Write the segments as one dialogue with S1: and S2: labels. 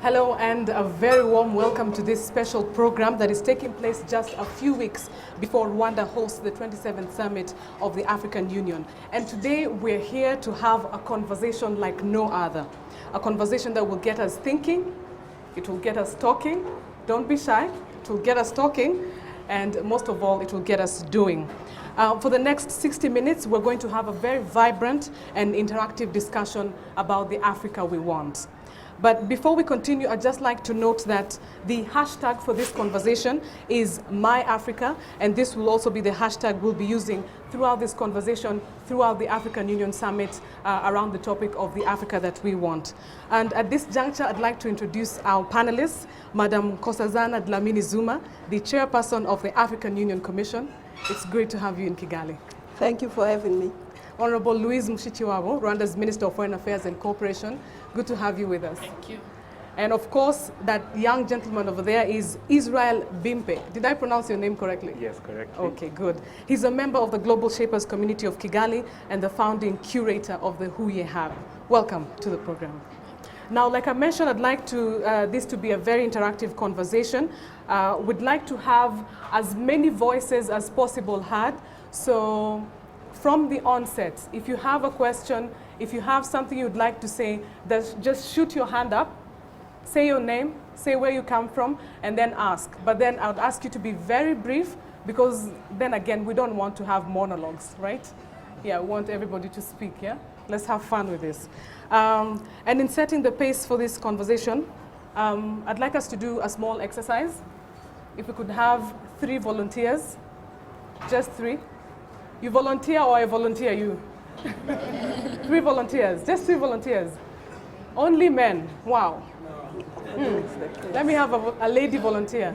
S1: Hello and a very warm welcome to this special program that is taking place just a few weeks before Rwanda hosts the 27th Summit of the African Union. And today we're here to have a conversation like no other. A conversation that will get us thinking, it will get us talking, don't be shy, it will get us talking, and most of all, it will get us doing. For the next 60 minutes, we're going to have a very vibrant and interactive discussion about the Africa we want. But before we continue, I'd just like to note that the hashtag for this conversation is MyAfrica, and this will also be the hashtag we'll be using throughout this conversation, throughout the African Union Summit, around the topic of the Africa that we want. And at this juncture, I'd like to introduce our panelists, Madam Nkosazana Dlamini Zuma, the Chairperson of the African Union Commission. It's great to have you in Kigali.
S2: Thank you for having me.
S1: Honorable Louise Mushikiwabo, Rwanda's Minister of Foreign Affairs and Cooperation. Good to have you with us.
S3: Thank you.
S1: And of course, that young gentleman over there is Israel Bimpe. Did I pronounce your name correctly?
S4: Yes, correctly.
S1: Okay, good. He's a member of the Global Shapers community of Kigali and the founding curator of the Huye Hub. Welcome to the program. Now, like I mentioned, I'd like this to be a very interactive conversation. We'd like to have as many voices as possible heard. So from the onset, if you have a question, if you have something you'd like to say, just shoot your hand up, say your name, say where you come from, and then ask. But then I would ask you to be very brief, because then again, we don't want to have monologues, right? Yeah, we want everybody to speak, yeah? Let's have fun with this. And in setting the pace for this conversation, I'd like us to do a small exercise. If we could have 3 volunteers, just 3. You volunteer or I volunteer you? 3 volunteers, just 3 volunteers. Only men, wow. Let me have a lady volunteer.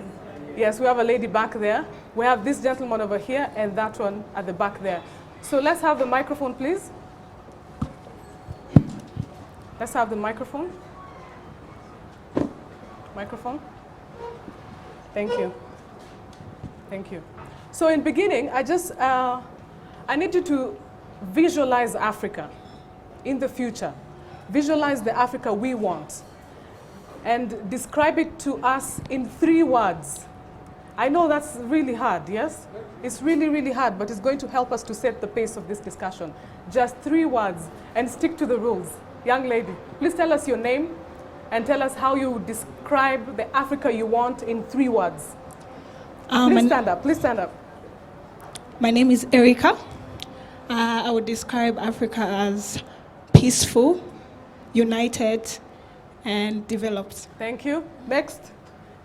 S1: Yes, we have a lady back there. We have this gentleman over here and that one at the back there. So let's have the microphone, please. Let's have the microphone. Microphone. Thank you. Thank you. So in beginning, I need you to visualize Africa in the future. Visualize the Africa we want. And describe it to us in 3 words. I know that's really hard, yes? It's really, really hard, but it's going to help us to set the pace of this discussion. Just 3 words, and stick to the rules. Young lady, please tell us your name and tell us how you describe the Africa you want in 3 words. Please stand up, please stand up.
S5: My name is Erica. I would describe Africa as peaceful, united, and developed.
S1: Thank you. Next,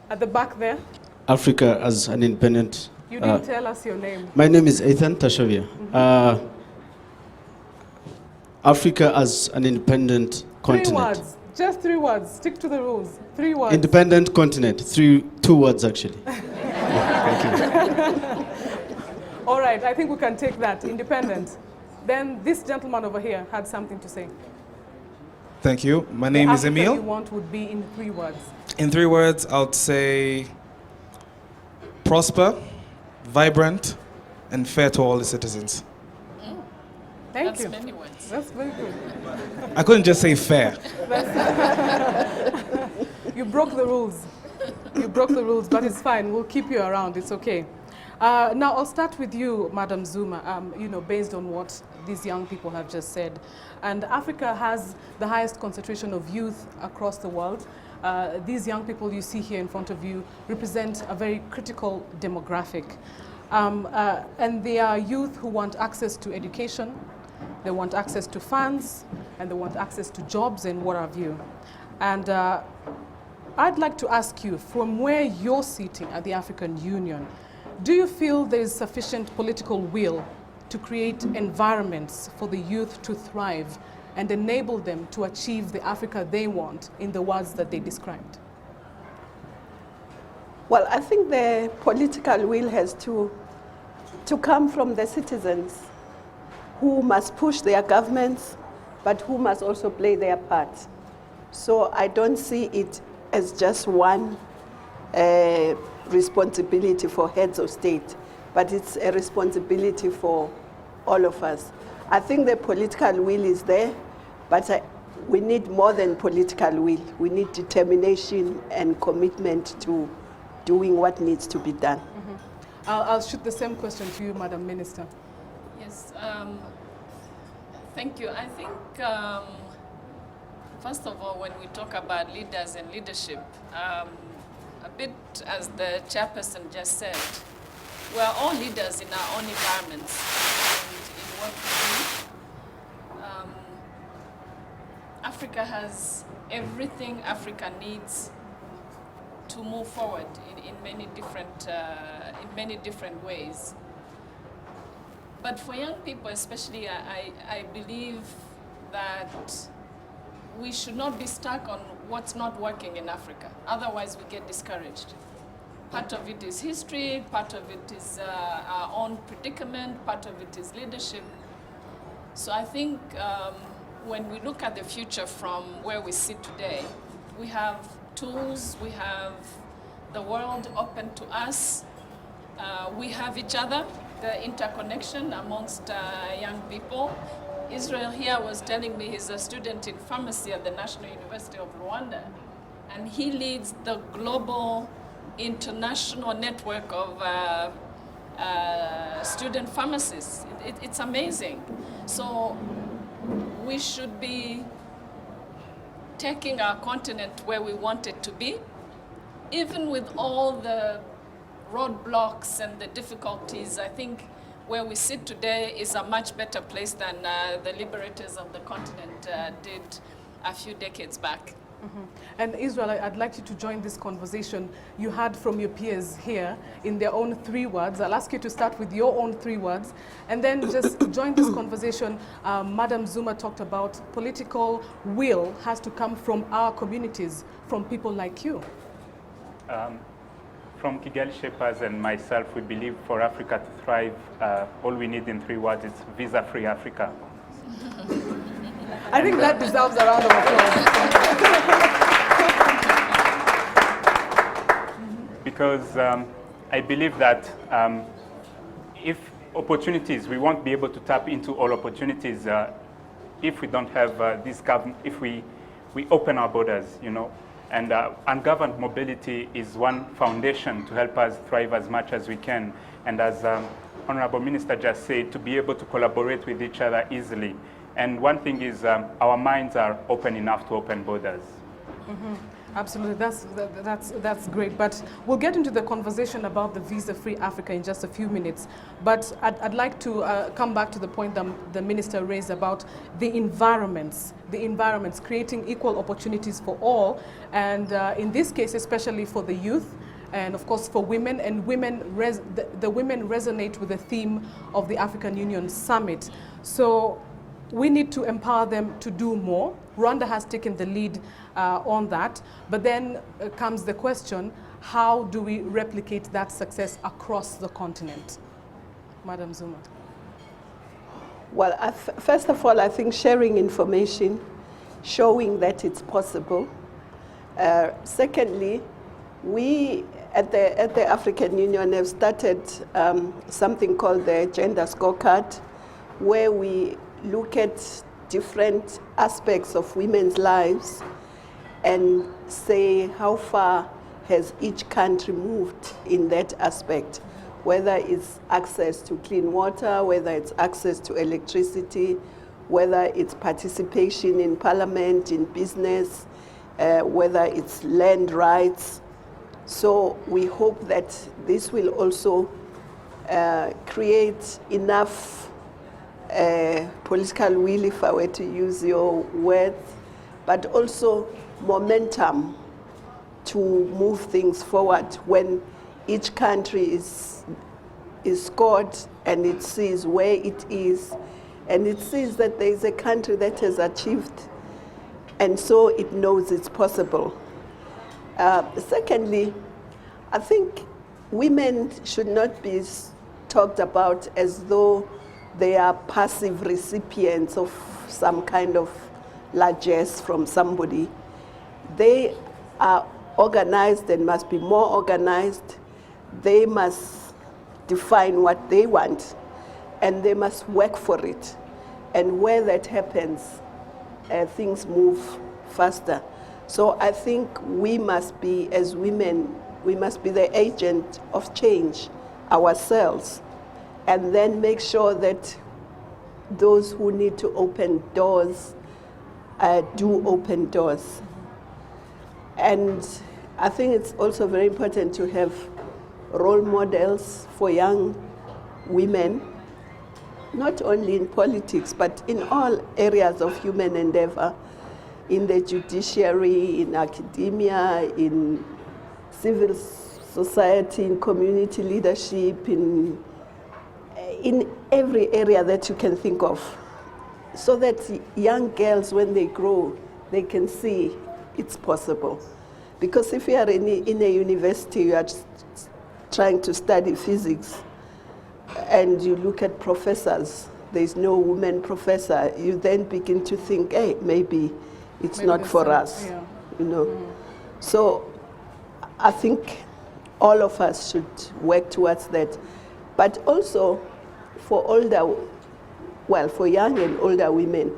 S1: at the back there.
S6: Africa as an independent...
S1: You didn't tell us your name.
S6: My name is Ethan Tashavia. Africa as an independent continent.
S1: 3 words, just 3 words. Stick to the rules. 3 words.
S6: Independent continent, 2 words actually. Thank you.
S1: All right, I think we can take that, independent. Then this gentleman over here had something to say.
S7: Thank you. My name is Emil.
S1: What you want would be in 3 words.
S7: In 3 words, I would say prosper, vibrant, and fair to all the citizens.
S1: Thank you.
S3: That's many words.
S1: That's very good.
S7: I couldn't just say fair.
S1: You broke the rules. You broke the rules, but it's fine. We'll keep you around. It's okay. Now, I'll start with you, Madam Zuma, based on what these young people have just said. And Africa has the highest concentration of youth across the world. These young people you see here in front of you represent a very critical demographic. And they are youth who want access to education, they want access to funds, and they want access to jobs and what have you. And I'd like to ask you, from where you're sitting at the African Union, do you feel there is sufficient political will to create environments for the youth to thrive and enable them to achieve the Africa they want in the words that they described?
S2: Well, I think the political will has to come from the citizens, who must push their governments, but who must also play their part. So I don't see it as just one responsibility for heads of state, but it's a responsibility for all of us. I think the political will is there, but we need more than political will. We need determination and commitment to doing what needs to be done.
S1: I'll shoot the same question to you, Madam Minister.
S3: Yes, thank you. I think, first of all, when we talk about leaders and leadership, a bit as the chairperson just said, we're all leaders in our own environments and in what we do. Africa has everything Africa needs to move forward in many different ways. But for young people especially, I believe that we should not be stuck on what's not working in Africa. Otherwise we get discouraged. Part of it is history, part of it is our own predicament, part of it is leadership. So I think when we look at the future from where we sit today, we have tools, we have the world open to us, we have each other, the interconnection amongst young people. Israel here was telling me he's a student in pharmacy at the National University of Rwanda, and he leads the global international network of student pharmacists. It's amazing. So we should be taking our continent where we want it to be, even with all the roadblocks and the difficulties. I think where we sit today is a much better place than the liberators of the continent did a few decades back.
S1: And Israel, I'd like you to join this conversation. You heard from your peers here in their own 3 words. I'll ask you to start with your own 3 words and then just join this conversation. Madam Zuma talked about political will has to come from our communities, from people like you.
S4: From Kigali Shapers and myself, we believe for Africa to thrive, all we need in 3 words is visa-free Africa.
S1: I think that deserves a round of applause.
S4: Because I believe that if opportunities, we won't be able to tap into all opportunities if we don't have this government, if we open our borders, you know. And ungoverned mobility is one foundation to help us thrive as much as we can. And as Honorable Minister just said, to be able to collaborate with each other easily. And one thing is our minds are open enough to open borders.
S1: Absolutely, that's great. But we'll get into the conversation about the visa-free Africa in just a few minutes. But I'd like to come back to the point that the minister raised about the environments, creating equal opportunities for all, and in this case, especially for the youth, and of course for women. And the women resonate with the theme of the African Union Summit. So we need to empower them to do more. Rwanda has taken the lead on that, but then comes the question, how do we replicate that success across the continent? Madam Zuma.
S2: Well, first of all, I think sharing information, showing that it's possible. Secondly, we at the African Union have started something called the Gender Scorecard, where we look at different aspects of women's lives and say how far has each country moved in that aspect, whether it's access to clean water, whether it's access to electricity, whether it's participation in parliament, in business, whether it's land rights. So we hope that this will also create enough political will, if I were to use your words, but also momentum to move things forward when each country is scored and it sees where it is and it sees that there is a country that has achieved, and so it knows it's possible. Secondly, I think women should not be talked about as though they are passive recipients of some kind of largesse from somebody. They are organized and must be more organized. They must define what they want, and they must work for it. And where that happens, things move faster. So I think we must be, as women, we must be the agent of change ourselves, and then make sure that those who need to open doors do open doors. And I think it's also very important to have role models for young women, not only in politics, but in all areas of human endeavor, in the judiciary, in academia, in civil society, in community leadership, in every area that you can think of, so that young girls, when they grow, they can see it's possible. Because if you are in a university, you are trying to study physics, and you look at professors, there's no woman professor, you then begin to think, hey, maybe it's not for us,
S1: yeah.
S2: you know. So I think all of us should work towards that. But also for for young and older women,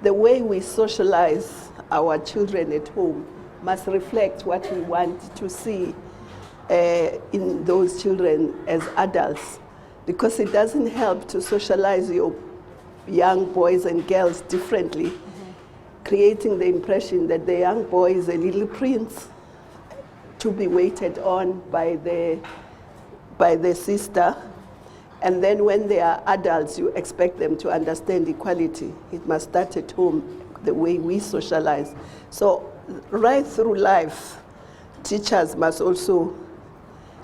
S2: the way we socialize our children at home must reflect what we want to see in those children as adults. Because it doesn't help to socialize your young boys and girls differently, creating the impression that the young boy is a little prince to be waited on by the sister. And then when they are adults, you expect them to understand equality. It must start at home, the way we socialize. So right through life, teachers must also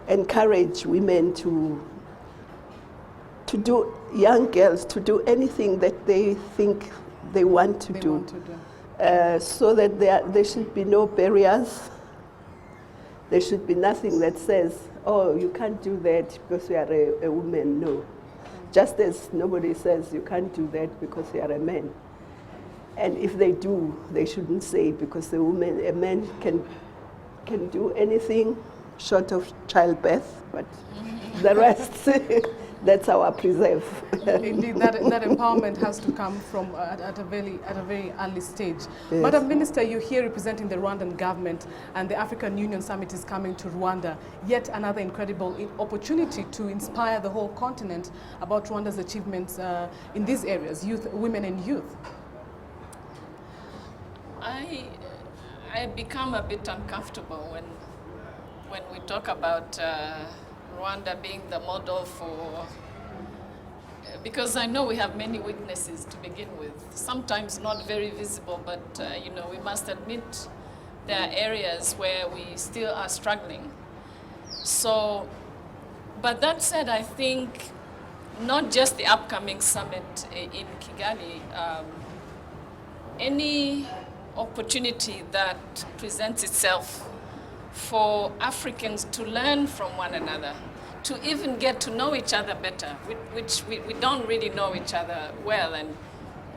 S2: encourage women to do, young girls to do anything that they think they want to do. So that there should be no barriers. There should be nothing that says, oh, you can't do that because you are a woman. No. Just as nobody says you can't do that because you are a man. And if they do, they shouldn't say, because a man can do anything short of childbirth, but the rest, that's our preserve.
S1: Indeed, that empowerment has to come from at a very early stage.
S2: Yes.
S1: Madam Minister, you're here representing the Rwandan government, and the African Union Summit is coming to Rwanda. Yet another incredible opportunity to inspire the whole continent about Rwanda's achievements in these areas, youth, women and youth.
S3: I become a bit uncomfortable when we talk about Rwanda being the model for, because I know we have many weaknesses to begin with, sometimes not very visible, but you know, we must admit there are areas where we still are struggling. So, but that said, I think not just the upcoming summit in Kigali, any opportunity that presents itself for Africans to learn from one another, to even get to know each other better, which we don't really know each other well, and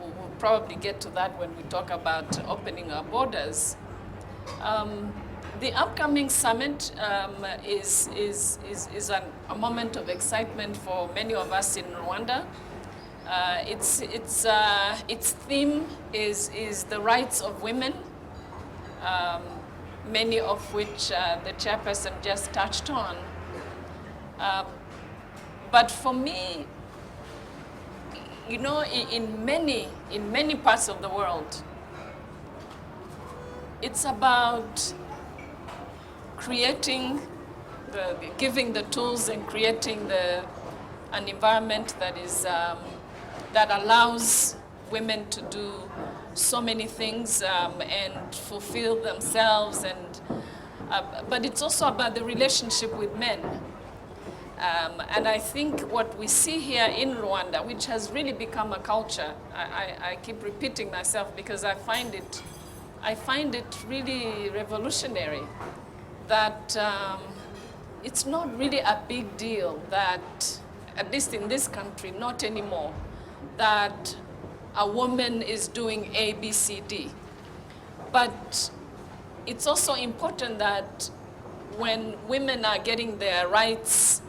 S3: we'll probably get to that when we talk about opening our borders. The upcoming summit is a moment of excitement for many of us in Rwanda. Its theme is the rights of women, many of which the chairperson just touched on. But for me, you know, in many parts of the world, it's about creating, giving the tools and creating an environment that is that allows women to do so many things and fulfill themselves, and but it's also about the relationship with men. And I think what we see here in Rwanda, which has really become a culture, I keep repeating myself because I find it really revolutionary, that it's not really a big deal that, at least in this country, not anymore, that a woman is doing A, B, C, D. But it's also important that when women are getting their rights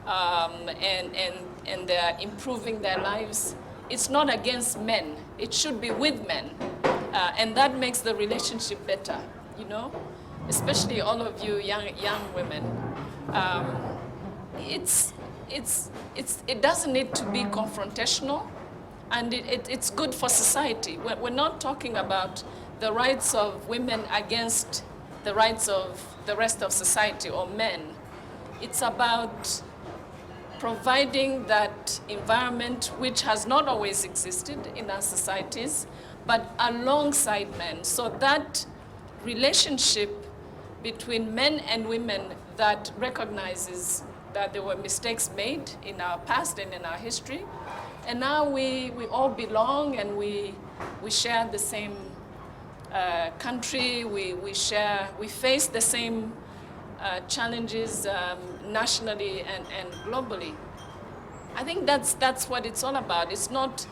S3: and they're improving their lives, it's not against men. It should be with men. And that makes the relationship better, you know, especially all of you young women. It doesn't need to be confrontational, and it's good for society. We're not talking about the rights of women against the rights of the rest of society or men. It's about providing that environment which has not always existed in our societies, but alongside men. So that relationship between men and women that recognizes that there were mistakes made in our past and in our history, and now we all belong and we share the same country, we face the same challenges nationally and globally. I think that's what it's all about. It's not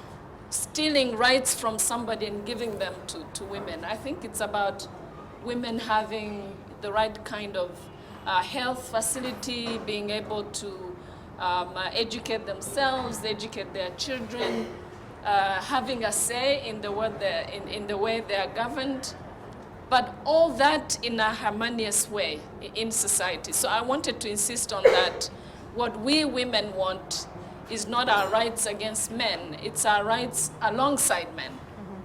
S3: stealing rights from somebody and giving them to women. I think it's about women having the right kind of health facility, being able to educate themselves, educate their children, having a say in the way they are governed, but all that in a harmonious way in society. So I wanted to insist on that. What we women want is not our rights against men, it's our rights alongside men.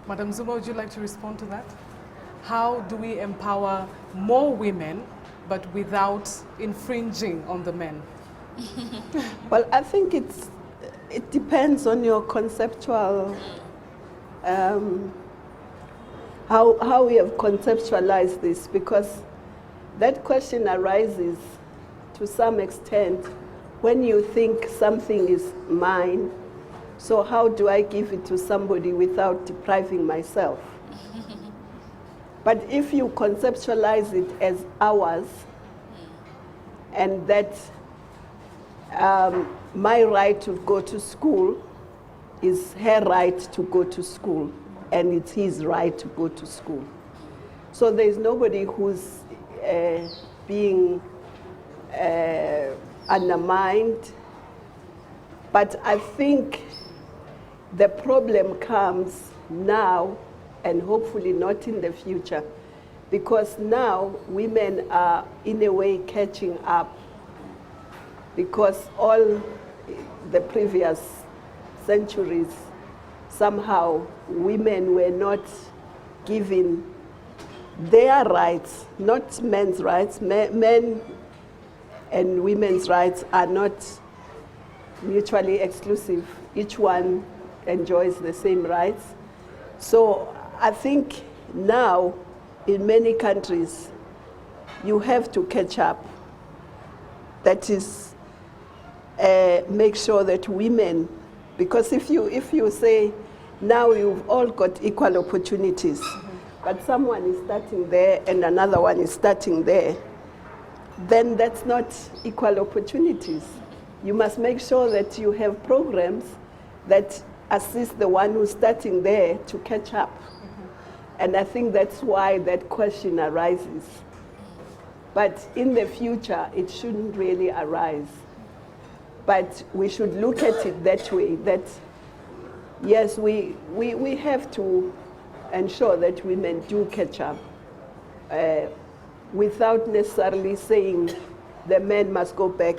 S1: Madam Zuma, would you like to respond to that? How do we empower more women, but without infringing on the men?
S2: Well, I think it depends on your conceptual, how we have conceptualized this, because that question arises to some extent when you think something is mine, so how do I give it to somebody without depriving myself? But if you conceptualize it as ours, and that my right to go to school is her right to go to school, and it's his right to go to school. So there's nobody who's being undermined. But I think the problem comes now, and hopefully not in the future, because now women are in a way catching up, because all the previous centuries, somehow women were not given their rights, not men's rights. Men and women's rights are not mutually exclusive. Each one enjoys the same rights. So I think now in many countries you have to catch up. That is, make sure that women, because if you say now you've all got equal opportunities, but someone is starting there and another one is starting there, then that's not equal opportunities. You must make sure that you have programs that assist the one who's starting there to catch up. And I think that's why that question arises. But in the future, it shouldn't really arise. But we should look at it that way, that yes, we have to ensure that women do catch up without necessarily saying the men must go back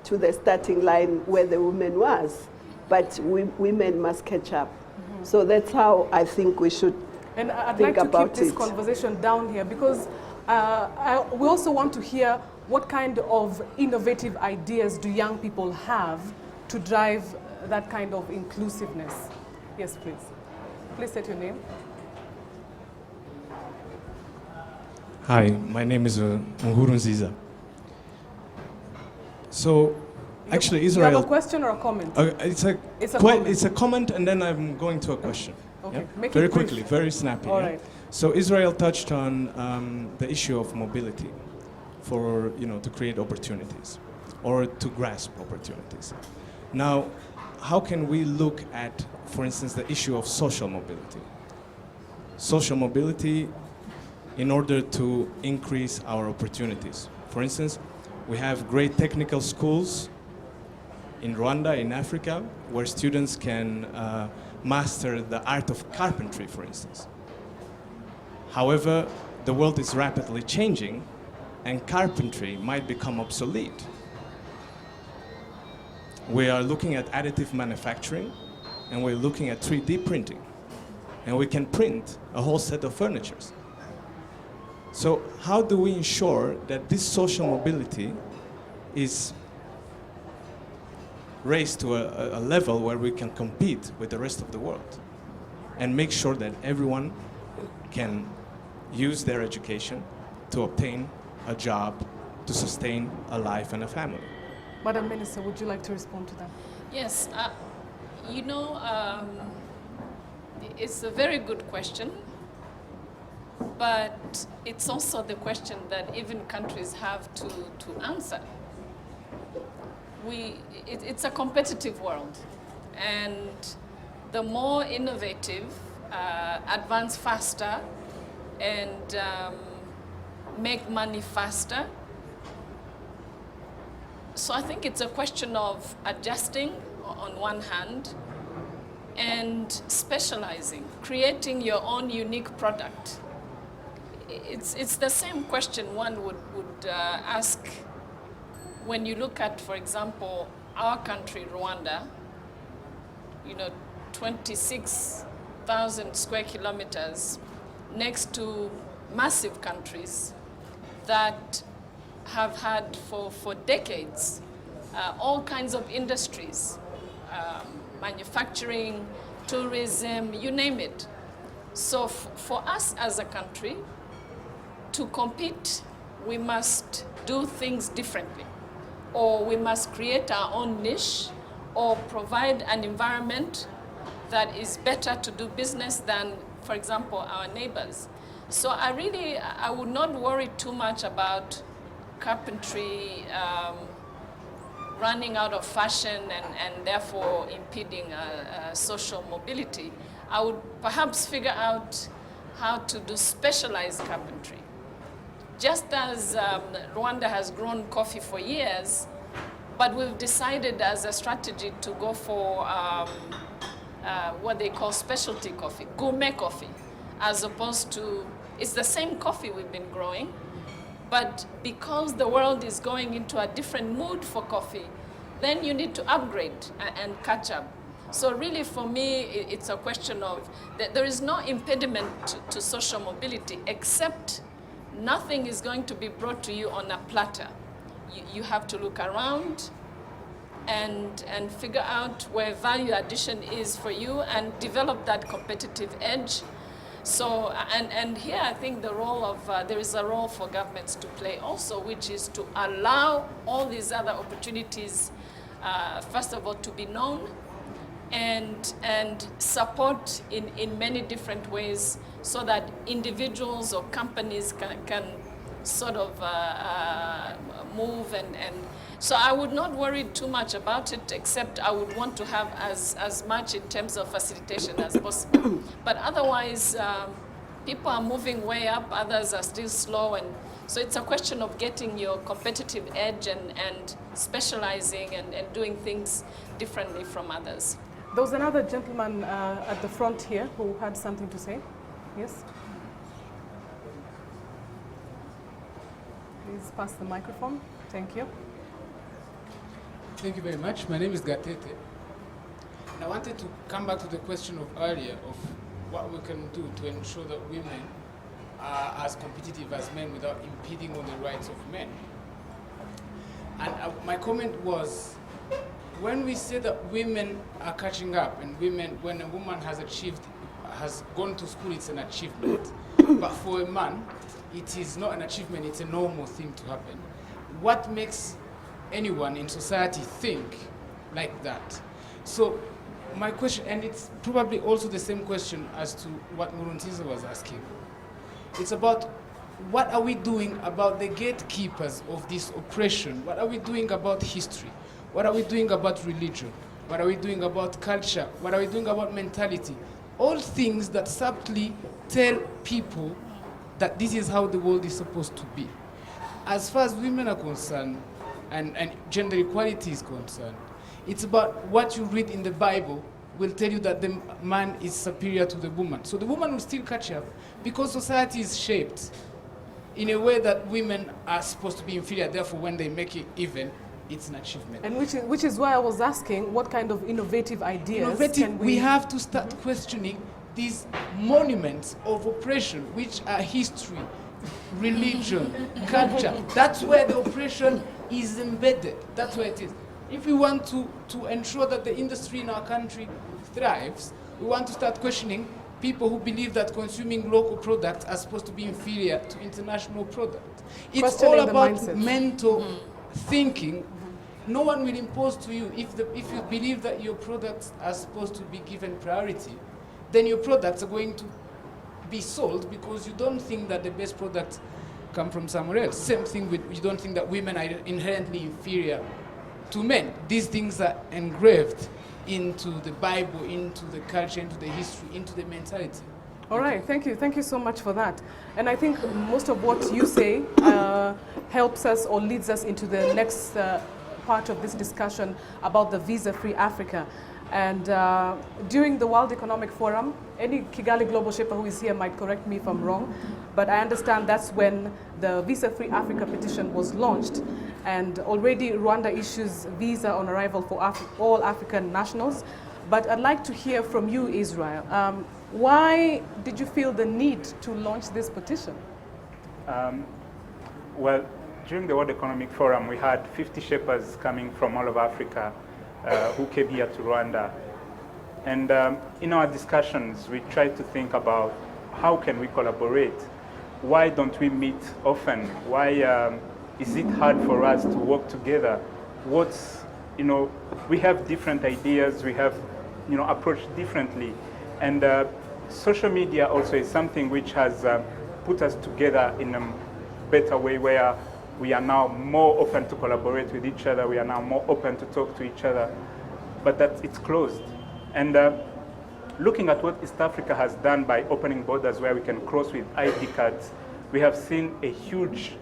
S2: to the starting line where the woman was, but women must catch up. So that's how I think we should
S1: And I'd
S2: think
S1: like to
S2: about
S1: keep this
S2: it.
S1: conversation down here, because we also want to hear what kind of innovative ideas do young people have to drive that kind of inclusiveness. Yes, please. Please state your name.
S8: Hi, my name is Nziza. So, actually,
S1: You have
S8: Israel.
S1: a question or a comment?
S8: It's a
S1: comment.
S8: it's a comment, and then I'm going to a question.
S1: Okay,
S8: Yeah?
S1: make it
S8: Very
S1: brief.
S8: quickly, very snappy.
S1: All
S8: yeah?
S1: right.
S8: So Israel touched on the issue of mobility, for to create opportunities, or to grasp opportunities. Now, how can we look at, for instance, the issue of social mobility? Social mobility in order to increase our opportunities. For instance, we have great technical schools in Rwanda, in Africa, where students can master the art of carpentry, for instance. However, the world is rapidly changing and carpentry might become obsolete. We are looking at additive manufacturing and we're looking at 3D printing. And we can print a whole set of furnitures. So how do we ensure that this social mobility is raised to a level where we can compete with the rest of the world and make sure that everyone can use their education to obtain a job, to sustain a life and a family?
S1: Madam Minister, would you like to respond to that?
S3: Yes, it's a very good question, but it's also the question that even countries have to answer. It's a competitive world, and the more innovative, advance faster, and make money faster. So I think it's a question of adjusting on one hand and specializing, creating your own unique product. It's the same question one would ask when you look at, for example, our country, Rwanda, 26,000 square kilometers next to massive countries that have had for decades all kinds of industries, manufacturing, tourism, you name it. So for us as a country to compete, we must do things differently, or we must create our own niche, or provide an environment that is better to do business than, for example, our neighbors. So I would not worry too much about carpentry running out of fashion and therefore impeding social mobility. I would perhaps figure out how to do specialized carpentry. Just as Rwanda has grown coffee for years, but we've decided as a strategy to go for what they call specialty coffee, gourmet coffee, as opposed to, it's the same coffee we've been growing, but because the world is going into a different mood for coffee, then you need to upgrade and catch up. So really for me, it's a question of that there is no impediment to social mobility, except nothing is going to be brought to you on a platter. You have to look around and figure out where value addition is for you and develop that competitive edge. So, and here I think the role of, there is a role for governments to play also, which is to allow all these other opportunities, first of all, to be known, and support in many different ways so that individuals or companies can sort of move and so I would not worry too much about it, except I would want to have as much in terms of facilitation as possible. But otherwise, people are moving way up, others are still slow, and so it's a question of getting your competitive edge and specializing and doing things differently from others.
S1: There was another gentleman at the front here who had something to say. Yes? Please pass the microphone. Thank you.
S9: Thank you very much. My name is Gatete. And I wanted to come back to the question of earlier of what we can do to ensure that women are as competitive as men without impeding on the rights of men. And my comment was, when we say that women are catching up and when a woman has gone to school, it's an achievement. But for a man, it is not an achievement, it's a normal thing to happen. What makes anyone in society think like that? So my question, and it's probably also the same question as to what Murunziza was asking. It's about what are we doing about the gatekeepers of this oppression? What are we doing about history? What are we doing about religion? What are we doing about culture? What are we doing about mentality? All things that subtly tell people that this is how the world is supposed to be. As far as women are concerned, and gender equality is concerned, it's about what you read in the Bible will tell you that the man is superior to the woman. So the woman will still catch up because society is shaped in a way that women are supposed to be inferior. Therefore, when they make it even, it's an achievement.
S1: And which is why I was asking what kind of innovative ideas can
S9: we have to start questioning these monuments of oppression, which are history, religion, culture. That's where the oppression is embedded. That's where it is. If we want to ensure that the industry in our country thrives, we want to start questioning people who believe that consuming local products are supposed to be inferior to international products. It's
S1: Questioning
S9: all
S1: the
S9: about
S1: mindset.
S9: mental thinking. No one will impose to you if you believe that your products are supposed to be given priority, then your products are going to be sold because you don't think that the best products come from somewhere else. Same thing with, you don't think that women are inherently inferior to men. These things are engraved into the Bible, into the culture, into the history, into the mentality.
S1: All right, thank you. Thank you so much for that. And I think most of what you say helps us or leads us into the next part of this discussion about the visa-free Africa. And during the World Economic Forum, any Kigali Global Shaper who is here might correct me if I'm wrong, but I understand that's when the Visa-Free Africa petition was launched, and already Rwanda issues visa on arrival for all African nationals. But I'd like to hear from you, Israel. Why did you feel the need to launch this petition?
S4: Well, during the World Economic Forum, we had 50 shepherds coming from all over Africa who came here to Rwanda. And in our discussions, we tried to think about how can we collaborate? Why don't we meet often? Why is it hard for us to work together? We have different ideas, we have, approached differently. And social media also is something which has put us together in a better way, where we are now more open to collaborate with each other. We are now more open to talk to each other, but it's closed. And looking at what East Africa has done by opening borders where we can cross with ID cards, we have seen a huge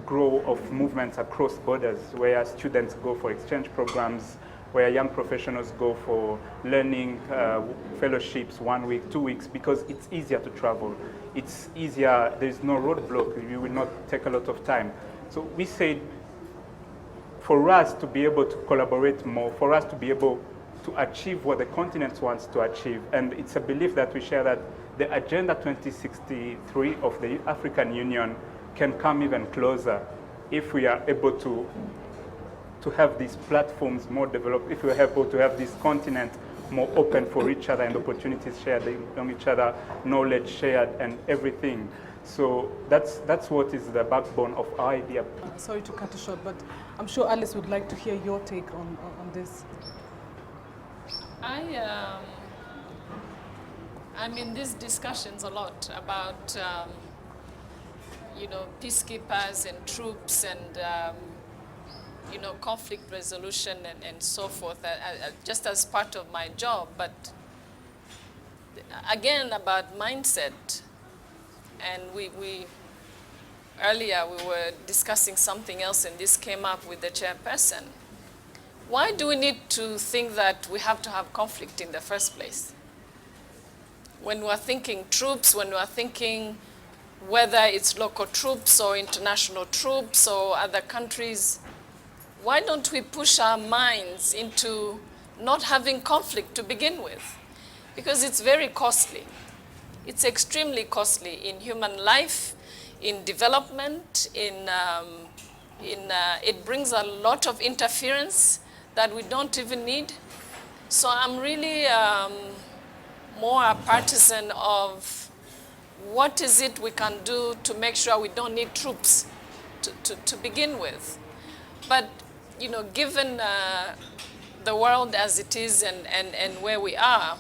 S4: growth of movements across borders, where students go for exchange programs, where young professionals go for learning fellowships 1 week, 2 weeks, because it's easier to travel. It's easier, there's no roadblock, you will not take a lot of time. So we said, for us to be able to collaborate more, for us to be able to achieve what the continent wants to achieve, and it's a belief that we share that the Agenda 2063 of the African Union can come even closer if we are able to have these platforms more developed, if we are able to have this continent more open for each other and opportunities shared among each other, knowledge shared and everything. So that's what is the backbone of our idea.
S1: Sorry to cut you short, but I'm sure Alice would like to hear your take on this.
S3: I'm in these discussions a lot about, peacekeepers and troops and, conflict resolution and so forth, just as part of my job. But again, about mindset. And earlier we were discussing something else, and this came up with the chairperson. Why do we need to think that we have to have conflict in the first place? When we're thinking troops, when we're thinking whether it's local troops or international troops or other countries, why don't we push our minds into not having conflict to begin with? Because it's very costly. It's extremely costly in human life, in development, it brings a lot of interference that we don't even need. So I'm really more a partisan of what is it we can do to make sure we don't need troops to begin with. But, given the world as it is and where we are,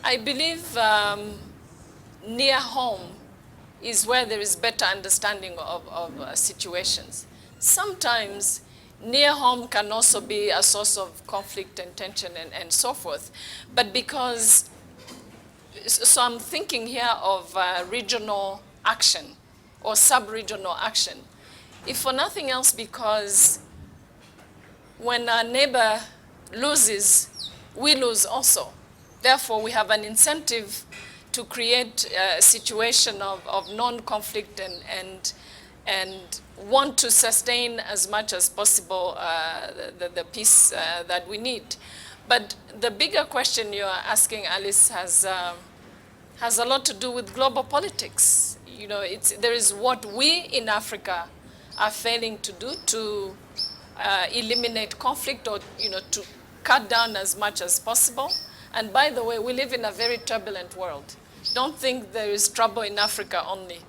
S3: I believe near home is where there is better understanding of situations. Sometimes near home can also be a source of conflict and tension and so forth. But so I'm thinking here of regional action or sub-regional action. If for nothing else, because when our neighbor loses, we lose also. Therefore, we have an incentive to create a situation of non-conflict and want to sustain as much as possible the peace that we need. But the bigger question you are asking, Alice, has a lot to do with global politics. You know, there is what we in Africa are failing to do to eliminate conflict, or, you know, to cut down as much as possible. And by the way, we live in a very turbulent world. Don't think there is trouble in Africa only.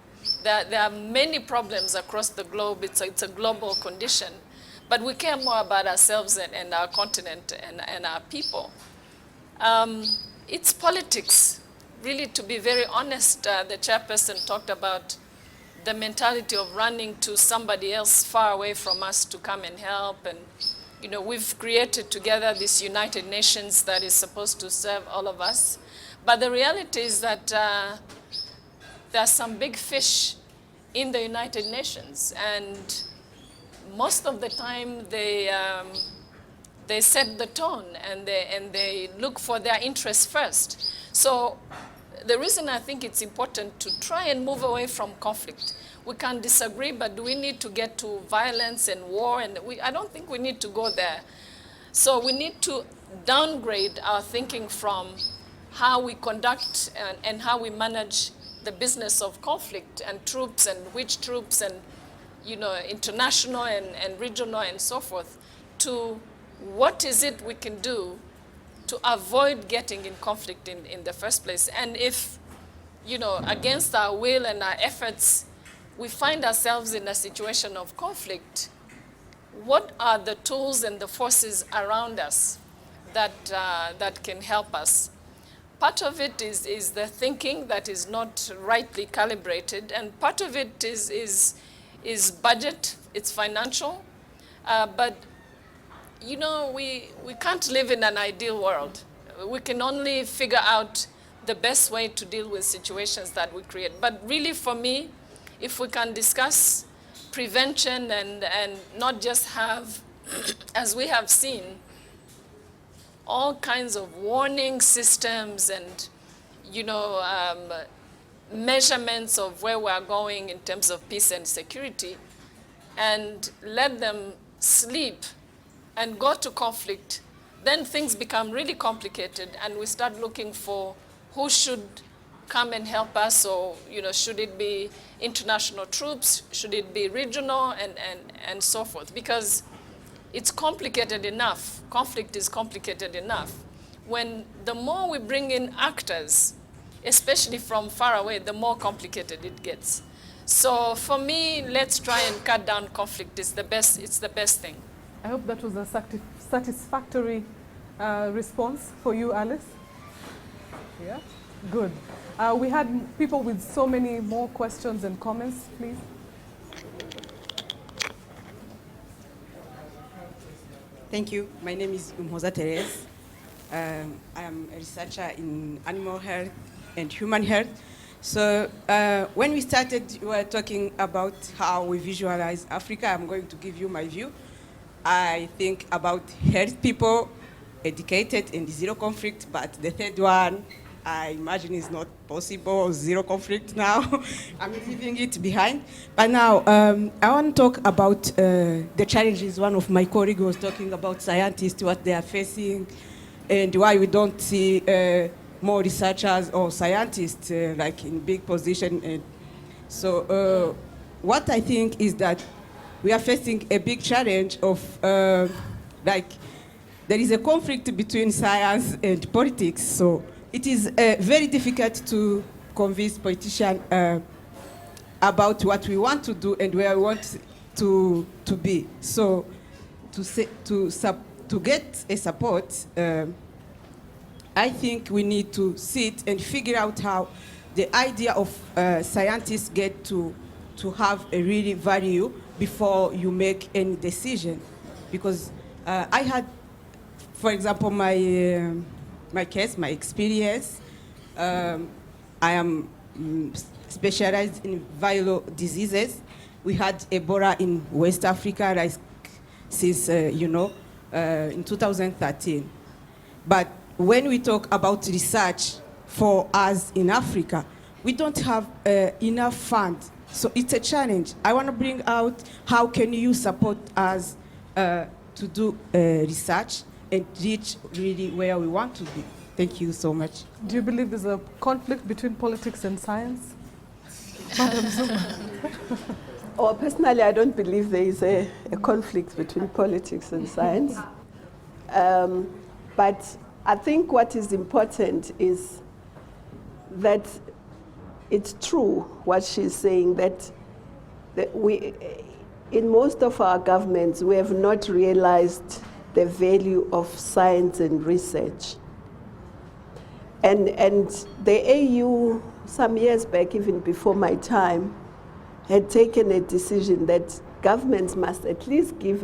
S3: There are many problems across the globe. It's a global condition. But we care more about ourselves and our continent and our people. It's politics. Really, to be very honest, the chairperson talked about the mentality of running to somebody else far away from us to come and help. And, you know, we've created together this United Nations that is supposed to serve all of us. But the reality is that there are some big fish in the United Nations, and most of the time they set the tone and they look for their interests first. So the reason I think it's important to try and move away from conflict. We can disagree, but do we need to get to violence and war? And I don't think we need to go there. So we need to downgrade our thinking from how we conduct and how we manage the business of conflict and troops and which troops and, you know, international and regional and so forth, to what is it we can do to avoid getting in conflict in the first place. And if, you know, against our will and our efforts, we find ourselves in a situation of conflict, what are the tools and the forces around us that can help us? Part of it is the thinking that is not rightly calibrated, and part of it is budget, it's financial. But, you know, we can't live in an ideal world. We can only figure out the best way to deal with situations that we create. But really, for me, if we can discuss prevention and not just have, as we have seen, all kinds of warning systems and, you know, measurements of where we are going in terms of peace and security, and let them sleep and go to conflict, then things become really complicated, and we start looking for who should come and help us, or, you know, should it be international troops, should it be regional, and so forth, because it's complicated enough. Conflict is complicated enough. When the more we bring in actors, especially from far away, the more complicated it gets. So for me, let's try and cut down conflict. It's the best thing.
S1: I hope that was a satisfactory response for you, Alice. Yeah, good. We had people with so many more questions and comments, please.
S10: Thank you. My name is Umhoza Therese. I am a researcher in animal health and human health. So when we started, we were talking about how we visualize Africa. I'm going to give you my view. I think about health people, educated and zero conflict, but the third one, I imagine is not possible, zero conflict now. I'm leaving it behind. But now, I want to talk about the challenges. One of my colleagues was talking about scientists, what they are facing, and why we don't see more researchers or scientists like in big position. And so what I think is that we are facing a big challenge of like there is a conflict between science and politics. So it is very difficult to convince politicians about what we want to do and where we want to be. So to get a support, I think we need to sit and figure out how the idea of scientists get to have a really value before you make any decision. Because I had, for example, my case, my experience. I am specialized in viral diseases. We had Ebola in West Africa since, in 2013. But when we talk about research for us in Africa, we don't have enough funds. So it's a challenge. I want to bring out how can you support us to do research and reach really where we want to be. Thank you so much.
S1: Do you believe there's a conflict between politics and science? Madam Zuma.
S2: Oh, personally, I don't believe there is a conflict between politics and science. But I think what is important is that it's true what she's saying, that we, in most of our governments, we have not realized the value of science and research. And the AU, some years back, even before my time, had taken a decision that governments must at least give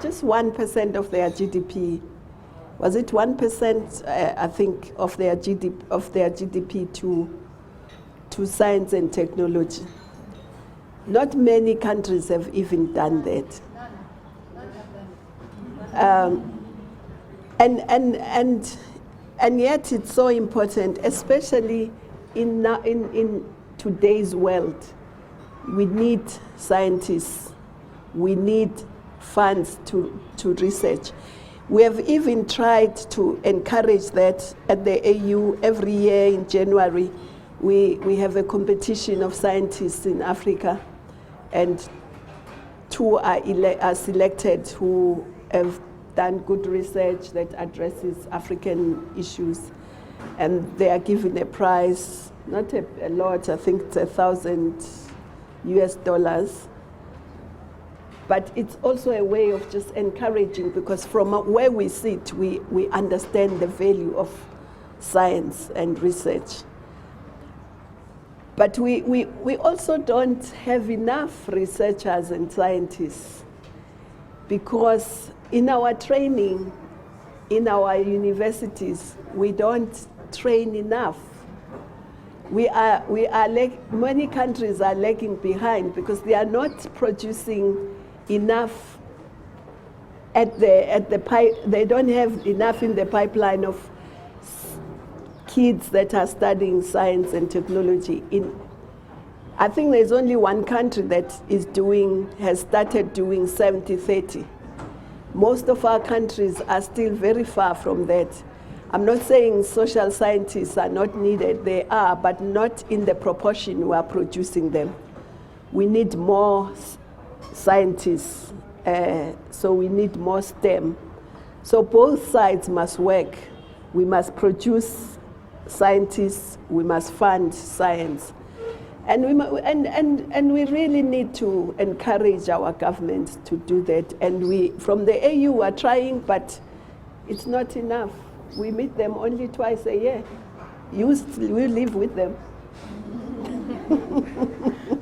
S2: just 1% of their GDP. Was it 1%, I think, of their GDP to science and technology? Not many countries have even done that. And yet it's so important, especially in today's world. We need scientists. We need funds to research. We have even tried to encourage that at the AU. Every year in January, we have a competition of scientists in Africa, and two are selected who have done good research that addresses African issues, and they are given a prize, not a lot, I think it's $1,000 US. But it's also a way of just encouraging, because from where we sit, we understand the value of science and research. But we also don't have enough researchers and scientists, because in our training, in our universities, we don't train enough. Many countries are lagging behind because they are not producing enough they don't have enough in the pipeline of kids that are studying science and technology. I think there's only one country that has started doing 70-30. Most of our countries are still very far from that. I'm not saying social scientists are not needed, they are, but not in the proportion we are producing them. We need more scientists, so we need more STEM. So both sides must work. We must produce scientists, we must fund science. And we really need to encourage our governments to do that. And we, from the AU, are trying, but it's not enough. We meet them only twice a year. We live with them.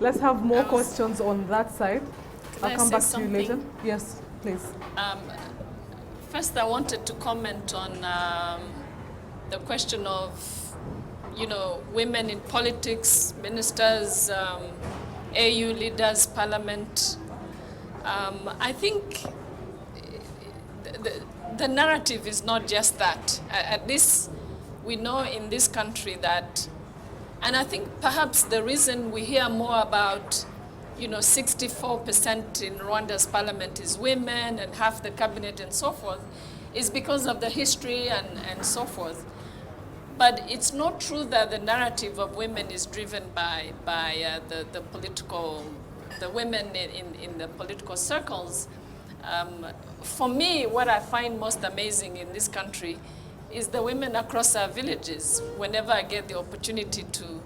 S1: Let's have more questions on that side. I'll come back to you later. Yes, please.
S3: First, I wanted to comment on the question of, women in politics, ministers, AU leaders, parliament. I think the narrative is not just that. At least we know in this country that, and I think perhaps the reason we hear more about 64% in Rwanda's parliament is women and half the cabinet and so forth, is because of the history and so forth. But it's not true that the narrative of women is driven by the women in the political circles. For me, what I find most amazing in this country is the women across our villages. Whenever I get the opportunity to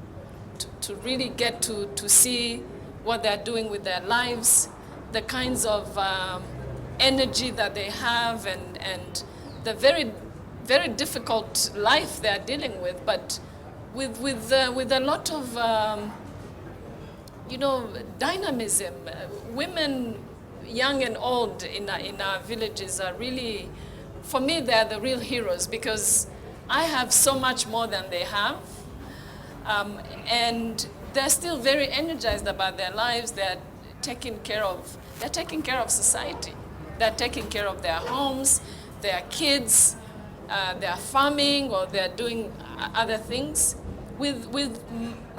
S3: really get to see what they're doing with their lives, the kinds of energy that they have, and the very, very difficult life they're dealing with, but with a lot of dynamism. Women, young and old, in our villages are really, for me, they're the real heroes, because I have so much more than they have, and they're still very energized about their lives. They're taking care of society. They're taking care of their homes, their kids. they are farming or they are doing other things with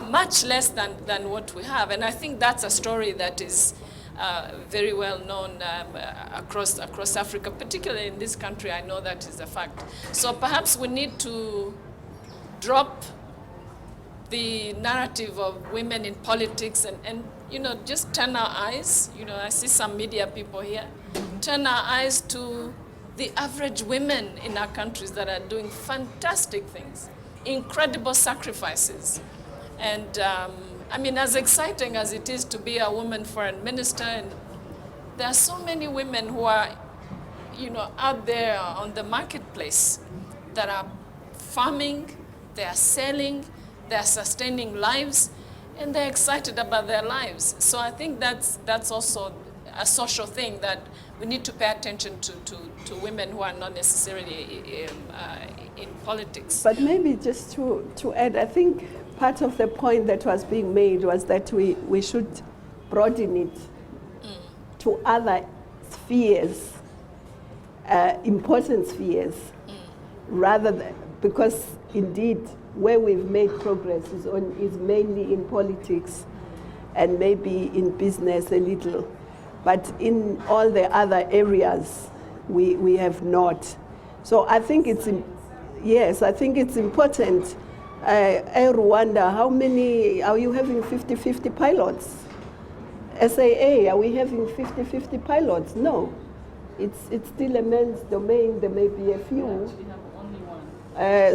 S3: much less than what we have. And I think that's a story that is very well known across Africa, particularly in this country. I know that is a fact. So perhaps we need to drop the narrative of women in politics and just turn our eyes. I see some media people here. Turn our eyes to the average women in our countries that are doing fantastic things, incredible sacrifices. And as exciting as it is to be a woman foreign minister, and there are so many women who are, out there on the marketplace that are farming, they are selling, they are sustaining lives, and they're excited about their lives. So I think that's also a social thing that we need to pay attention to women who are not necessarily in politics.
S2: But maybe just to add, I think part of the point that was being made was that we should broaden it to other spheres, important spheres, rather than, because indeed where we've made progress is mainly in politics and maybe in business a little. But in all the other areas, we have not. So I think it's important. Air Rwanda, how many, are you having 50-50 pilots? SAA, are we having 50-50 pilots? No. It's still a men's domain, there may be a few.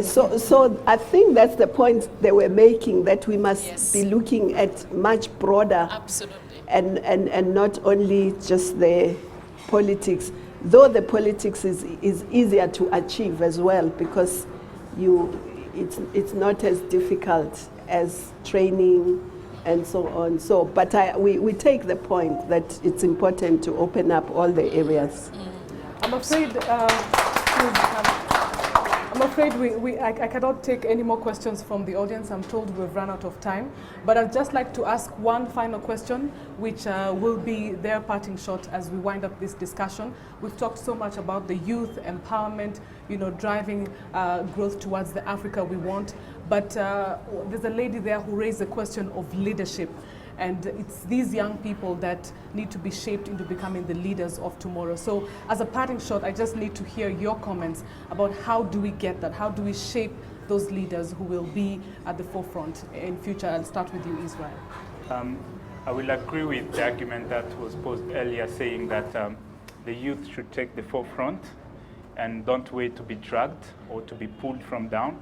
S2: So I think that's the point they were making, that we must be looking at much broader.
S3: Absolutely.
S2: And not only just the politics, though the politics is easier to achieve as well, because it's not as difficult as training and so on. So, but we take the point that it's important to open up all the areas.
S1: I'm afraid. I cannot take any more questions from the audience. I'm told we've run out of time. But I'd just like to ask one final question, which will be their parting shot as we wind up this discussion. We've talked so much about the youth empowerment, driving growth towards the Africa we want. But there's a lady there who raised the question of leadership. And it's these young people that need to be shaped into becoming the leaders of tomorrow. So as a parting shot, I just need to hear your comments about how do we get that? How do we shape those leaders who will be at the forefront in future? I'll start with you, Israel.
S4: I will agree with the argument that was posed earlier, saying that the youth should take the forefront and don't wait to be dragged or to be pulled from down.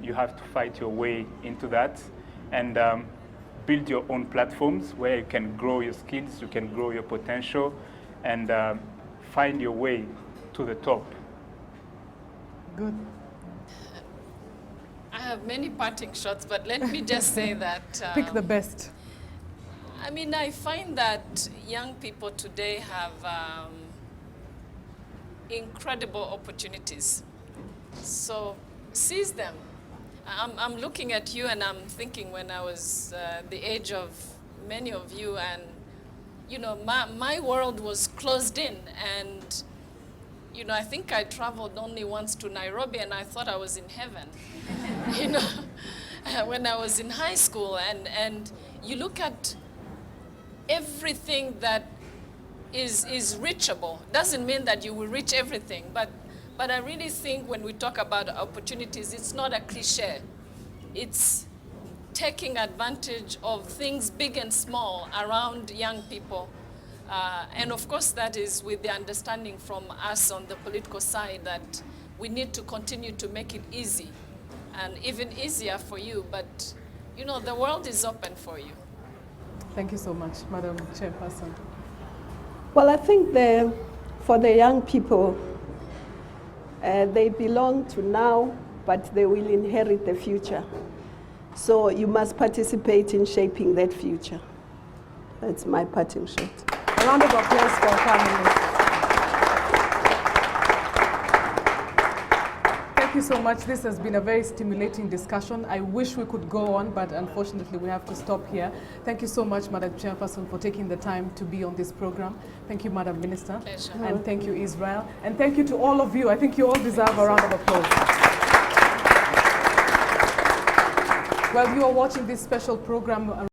S4: You have to fight your way into that. And build your own platforms where you can grow your skills, you can grow your potential, and find your way to the top.
S1: Good.
S3: I have many parting shots, but let me just say that...
S1: Pick the best.
S3: I find that young people today have incredible opportunities. So seize them. I'm looking at you and I'm thinking when I was the age of many of you, and my world was closed in, and I think I traveled only once to Nairobi and I thought I was in heaven. When I was in high school, and you look at everything that is reachable. Doesn't mean that you will reach everything, but I really think when we talk about opportunities, it's not a cliche. It's taking advantage of things big and small around young people. And of course, that is with the understanding from us on the political side that we need to continue to make it easy and even easier for you. But, the world is open for you.
S1: Thank you so much, Madam Chairperson.
S2: Well, I think for the young people, they belong to now, but they will inherit the future. So you must participate in shaping that future. That's my parting shot.
S1: A round of applause for our panelists. Thank Thank you so much. This has been a very stimulating discussion. I wish we could go on, but unfortunately we have to stop here. Thank you so much, Madam Chairperson, for taking the time to be on this program. Thank you, Madam Minister.
S3: Pleasure.
S1: And thank you, Israel. And thank you to all of you. I think you all deserve a round of applause. Well, you are watching this special program